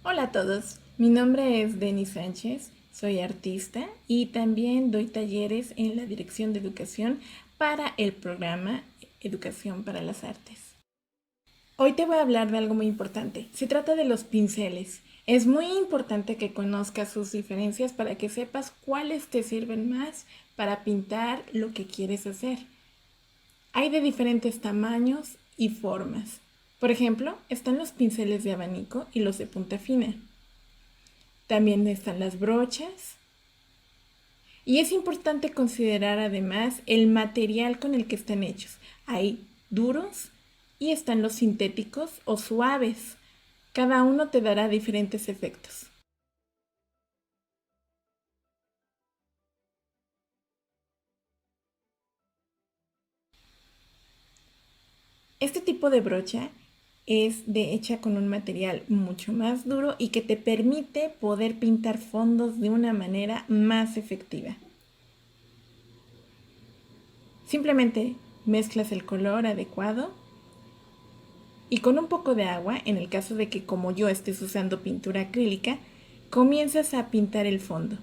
Hola a todos, mi nombre es Denis Sánchez, soy artista y también doy talleres en la Dirección de Educación para el programa Educación para las Artes. Hoy te voy a hablar de algo muy importante, se trata de los pinceles. Es muy importante que conozcas sus diferencias para que sepas cuáles te sirven más para pintar lo que quieres hacer. Hay de diferentes tamaños y formas. Por ejemplo, están los pinceles de abanico y los de punta fina. También están las brochas. Y es importante considerar además el material con el que están hechos. Hay duros y están los sintéticos o suaves. Cada uno te dará diferentes efectos. Este tipo de brocha es hecha con un material mucho más duro y que te permite poder pintar fondos de una manera más efectiva. Simplemente mezclas el color adecuado y con un poco de agua, en el caso de que como yo estés usando pintura acrílica, comienzas a pintar el fondo.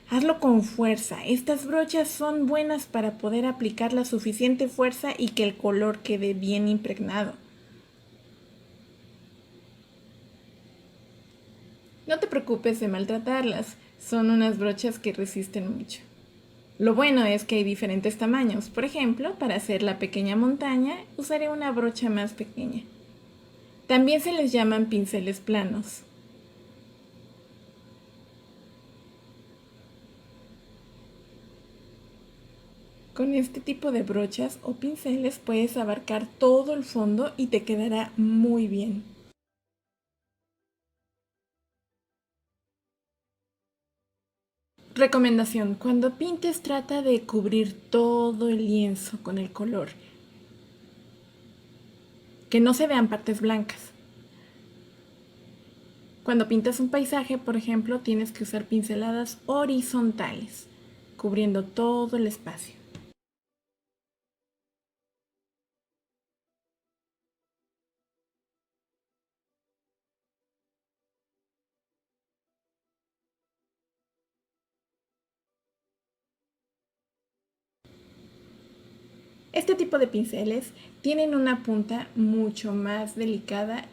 Hazlo con fuerza. Estas brochas son buenas para poder aplicar la suficiente fuerza y que el color quede bien impregnado. No te preocupes de maltratarlas, son unas brochas que resisten mucho. Lo bueno es que hay diferentes tamaños. Por ejemplo, para hacer la pequeña montaña, usaré una brocha más pequeña. También se les llaman pinceles planos. Con este tipo de brochas o pinceles puedes abarcar todo el fondo y te quedará muy bien. Recomendación: cuando pintes trata de cubrir todo el lienzo con el color, que no se vean partes blancas. Cuando pintas un paisaje, por ejemplo, tienes que usar pinceladas horizontales, cubriendo todo el espacio. Este tipo de pinceles tienen una punta mucho más delicada,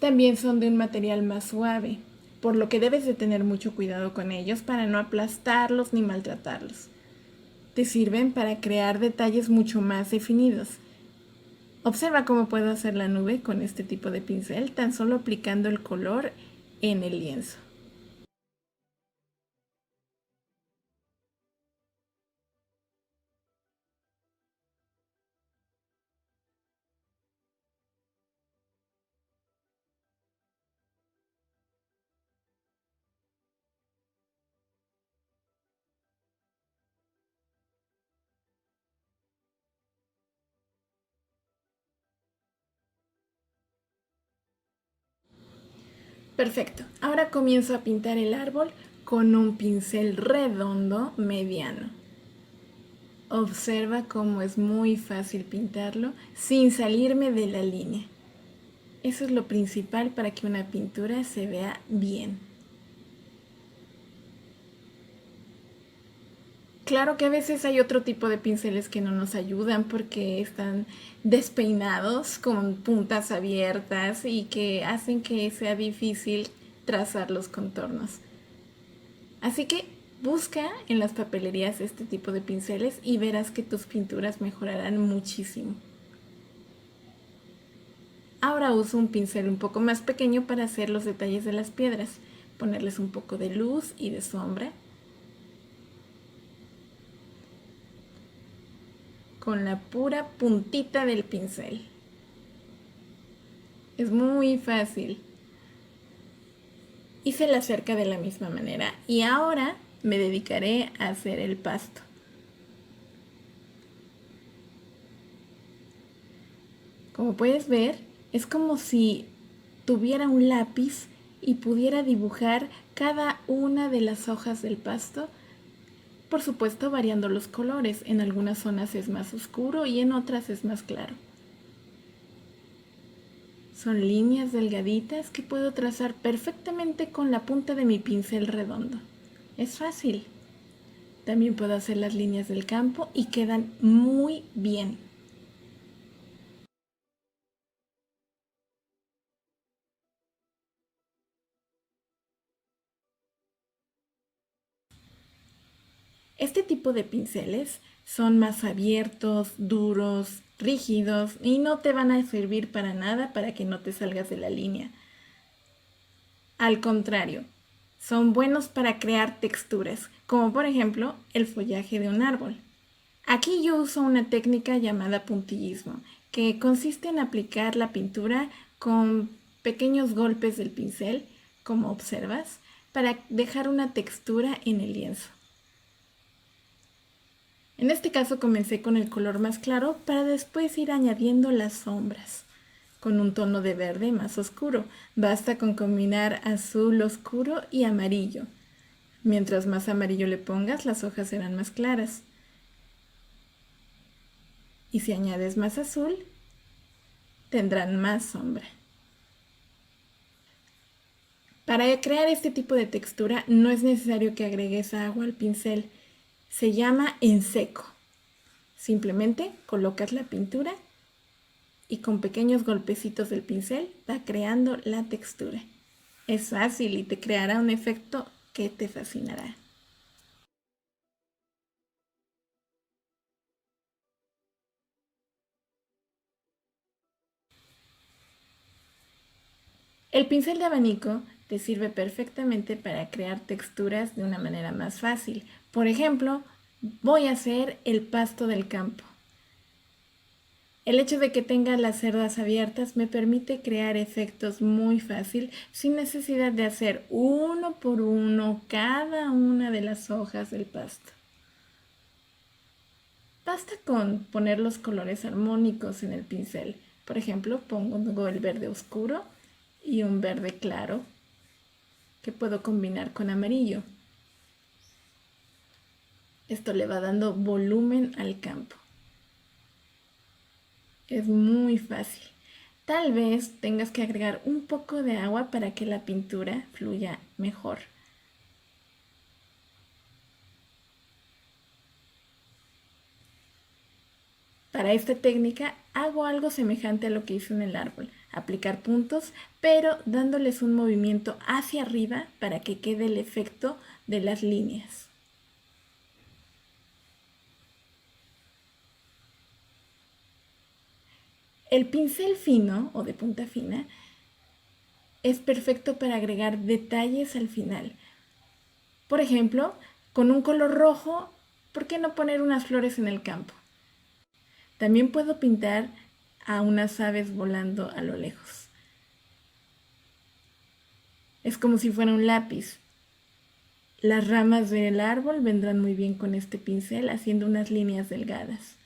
también son de un material más suave, por lo que debes de tener mucho cuidado con ellos para no aplastarlos ni maltratarlos. Te sirven para crear detalles mucho más definidos. Observa cómo puedo hacer la nube con este tipo de pincel, tan solo aplicando el color en el lienzo. Perfecto. Ahora comienzo a pintar el árbol con un pincel redondo mediano. Observa cómo es muy fácil pintarlo sin salirme de la línea. Eso es lo principal para que una pintura se vea bien. Claro que a veces hay otro tipo de pinceles que no nos ayudan porque están despeinados con puntas abiertas y que hacen que sea difícil trazar los contornos. Así que busca en las papelerías este tipo de pinceles y verás que tus pinturas mejorarán muchísimo. Ahora uso un pincel un poco más pequeño para hacer los detalles de las piedras, ponerles un poco de luz y de sombra con la pura puntita del pincel. Es muy fácil. Hice la cerca de la misma manera y ahora me dedicaré a hacer el pasto. Como puedes ver, es como si tuviera un lápiz y pudiera dibujar cada una de las hojas del pasto, por supuesto variando los colores. En algunas zonas es más oscuro y en otras es más claro. Son líneas delgaditas que puedo trazar perfectamente con la punta de mi pincel redondo. Es fácil. También puedo hacer las líneas del campo y quedan muy bien. Este tipo de pinceles son más abiertos, duros, rígidos y no te van a servir para nada para que no te salgas de la línea. Al contrario, son buenos para crear texturas, como por ejemplo el follaje de un árbol. Aquí yo uso una técnica llamada puntillismo, que consiste en aplicar la pintura con pequeños golpes del pincel, como observas, para dejar una textura en el lienzo. En este caso comencé con el color más claro para después ir añadiendo las sombras con un tono de verde más oscuro. Basta con combinar azul oscuro y amarillo. Mientras más amarillo le pongas, las hojas serán más claras. Y si añades más azul, tendrán más sombra. Para crear este tipo de textura no es necesario que agregues agua al pincel. Se llama en seco. Simplemente colocas la pintura y con pequeños golpecitos del pincel va creando la textura. Es fácil y te creará un efecto que te fascinará. El pincel de abanico te sirve perfectamente para crear texturas de una manera más fácil. Por ejemplo, voy a hacer el pasto del campo. El hecho de que tenga las cerdas abiertas me permite crear efectos muy fácil sin necesidad de hacer uno por uno cada una de las hojas del pasto. Basta con poner los colores armónicos en el pincel. Por ejemplo, pongo el verde oscuro y un verde claro que puedo combinar con amarillo. Esto le va dando volumen al campo. Es muy fácil. Tal vez tengas que agregar un poco de agua para que la pintura fluya mejor. Para esta técnica hago algo semejante a lo que hice en el árbol, aplicar puntos, pero dándoles un movimiento hacia arriba para que quede el efecto de las líneas. El pincel fino o de punta fina es perfecto para agregar detalles al final. Por ejemplo, con un color rojo, ¿por qué no poner unas flores en el campo? También puedo pintar a unas aves volando a lo lejos. Es como si fuera un lápiz. Las ramas del árbol vendrán muy bien con este pincel, haciendo unas líneas delgadas.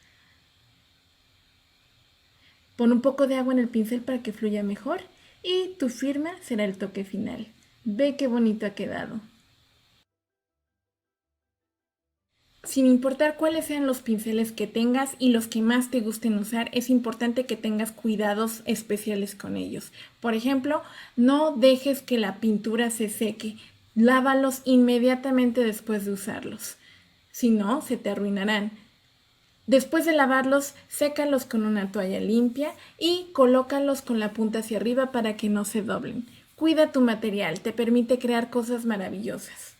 Pon un poco de agua en el pincel para que fluya mejor y tu firma será el toque final. Ve qué bonito ha quedado. Sin importar cuáles sean los pinceles que tengas y los que más te gusten usar, es importante que tengas cuidados especiales con ellos. Por ejemplo, no dejes que la pintura se seque. Lávalos inmediatamente después de usarlos. Si no, se te arruinarán. Después de lavarlos, sécalos con una toalla limpia y colócalos con la punta hacia arriba para que no se doblen. Cuida tu material, te permite crear cosas maravillosas.